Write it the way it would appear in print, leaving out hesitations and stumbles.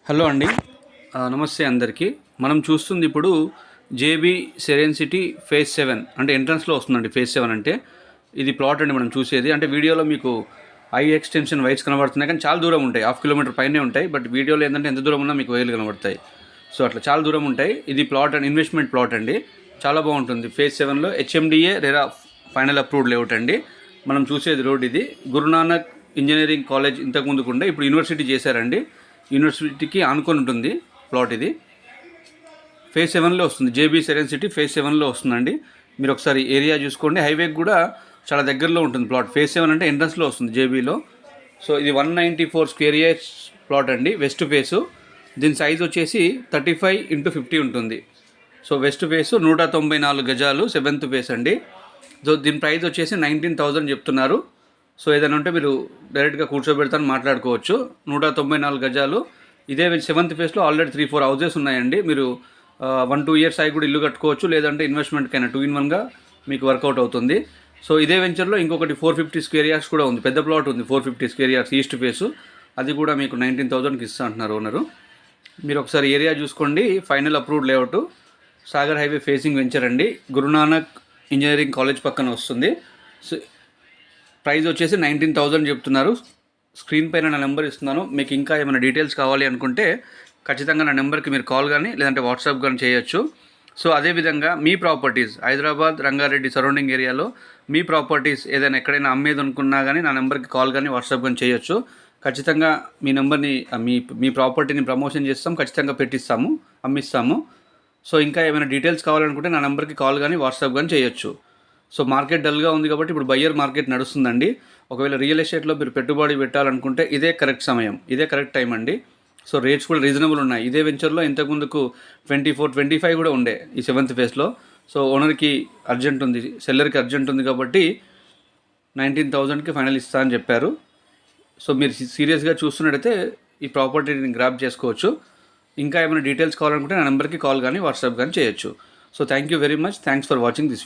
Hello అండి. నమస్తే అందరికీ. మనం చూస్తుంది ఇప్పుడు జేబీ సెరెన్సిటీ ఫేజ్ 7 అంటే ఎంట్రన్స్లో వస్తుందండి. ఫేజ్ 7 అంటే ఇది ప్లాట్ అండి మనం చూసేది. అంటే వీడియోలో మీకు ఐ ఎక్స్టెన్షన్ వైర్స్ కనబడుతున్నాయి, కానీ చాలా దూరం ఉంటాయి. 1/2 కిలోమీటర్ పైనే ఉంటాయి. బట్ వీడియోలో ఏంటంటే ఎంత దూరం ఉన్నా మీకు వైర్లు కనబడతాయి. సో అట్లా చాలా దూరం ఉంటాయి. ఇది ప్లాట్ అండ్ ఇన్వెస్ట్మెంట్ ప్లాట్ అండి. చాలా బాగుంటుంది. ఫేజ్ 7లో HMDA RERA final approved layout అండి. మనం చూసేది రోడ్ ఇది. గురునానక్ ఇంజనీరింగ్ కాలేజ్ ఇంతకుముందుకు ఉండే, ఇప్పుడు యూనివర్సిటీ చేశారండి. యూనివర్సిటీకి ఆనుకొని ఉంటుంది ప్లాట్. ఇది ఫేజ్ 7లో వస్తుంది. జేబీ సెరెన్సిటీ ఫేజ్ 7లో వస్తుందండి. మీరు ఒకసారి ఏరియా చూసుకోండి. హైవేకి కూడా చాలా దగ్గరలో ఉంటుంది ప్లాట్. ఫేజ్ 7 అంటే ఎంట్రన్స్లో వస్తుంది జేబీలో. సో ఇది 194 స్క్వేర్ ఇయర్స్ ప్లాట్ అండి. West face. దీని సైజ్ వచ్చేసి 35x50 ఉంటుంది. సో వెస్ట్ ఫేసు 194 గజాలు. 7th ఫేస్ అండి. సో దీని ప్రైస్ వచ్చేసి 19,000 చెప్తున్నారు. సో ఏదైనా ఉంటే మీరు డైరెక్ట్గా కూర్చోబెడతాను, మాట్లాడుకోవచ్చు. 194 గజాలు. ఇదే 7th ఫేస్లో ఆల్రెడీ 3-4 హౌజెస్ ఉన్నాయండి. మీరు 1-2 ఇయర్స్ అయి కూడా ఇల్లు కట్టుకోవచ్చు, లేదంటే ఇన్వెస్ట్మెంట్కైనా 2-in-1గా మీకు వర్కౌట్ అవుతుంది. సో ఇదే వెంచర్లో ఇంకొకటి 450 స్క్వేర్ యార్డ్స్ కూడా ఉంది. పెద్ద ప్లాట్ ఉంది, 450 స్క్వేర్ యార్డ్స్ ఈస్ట్ ఫేసు. అది కూడా మీకు 19,000కి ఇస్తా అంటున్నారు ఓనరు. మీరు ఒకసారి ఏరియా చూసుకోండి. Final approved layout. Sagar highway facing venture అండి. గురునానక్ ఇంజనీరింగ్ కాలేజ్ పక్కన వస్తుంది. సో ప్రైస్ వచ్చేసి 19,000 చెప్తున్నారు. స్క్రీన్ పైన నా నెంబర్ ఇస్తున్నాను. మీకు ఇంకా ఏమైనా డీటెయిల్స్ కావాలి అనుకుంటే ఖచ్చితంగా నా నెంబర్కి మీరు కాల్ కానీ లేదంటే వాట్సాప్ కానీ చేయొచ్చు. సో అదేవిధంగా మీ ప్రాపర్టీస్ హైదరాబాద్, రంగారెడ్డి సరౌండింగ్ ఏరియాలో మీ ప్రాపర్టీస్ ఏదైనా ఎక్కడైనా అమ్మేది అనుకున్నా కానీ నా నెంబర్కి కాల్ కానీ వాట్సాప్ కానీ చేయొచ్చు. ఖచ్చితంగా మీ నెంబర్ని మీ ప్రాపర్టీని ప్రమోషన్ చేస్తాం, ఖచ్చితంగా పెట్టిస్తాము, అమ్మిస్తాము. సో ఇంకా ఏమైనా డీటెయిల్స్ కావాలనుకుంటే నా నెంబర్కి కాల్ కానీ వాట్సాప్ కానీ చేయొచ్చు. సో మార్కెట్ డల్గా ఉంది కాబట్టి ఇప్పుడు బయ్యర్ మార్కెట్ నడుస్తుందండి. ఒకవేళ రియల్ ఎస్టేట్లో మీరు పెట్టుబడి పెట్టాలనుకుంటే ఇదే కరెక్ట్ సమయం, ఇదే కరెక్ట్ టైం అండి. సో రేట్స్ కూడా రీజనబుల్ ఉన్నాయి. ఇదే వెంచర్లో ఇంతకుముందుకు 24-25 కూడా ఉండే ఈ 7th ఫేస్లో. సో ఓనర్కి అర్జెంట్ ఉంది, సెల్లర్కి అర్జెంట్ ఉంది కాబట్టి 19,000కి ఫైనల్ ఇస్తా అని చెప్పారు. సో మీరు సీరియస్గా చూస్తున్నట్టయితే ఈ ప్రాపర్టీని గ్రాప్ చేసుకోవచ్చు. ఇంకా ఏమైనా డీటెయిల్స్ కావాలనుకుంటే నా నెంబర్కి కాల్ కానీ వాట్సాప్ కానీ చేయొచ్చు. So thank you very much. Thanks for watching this video.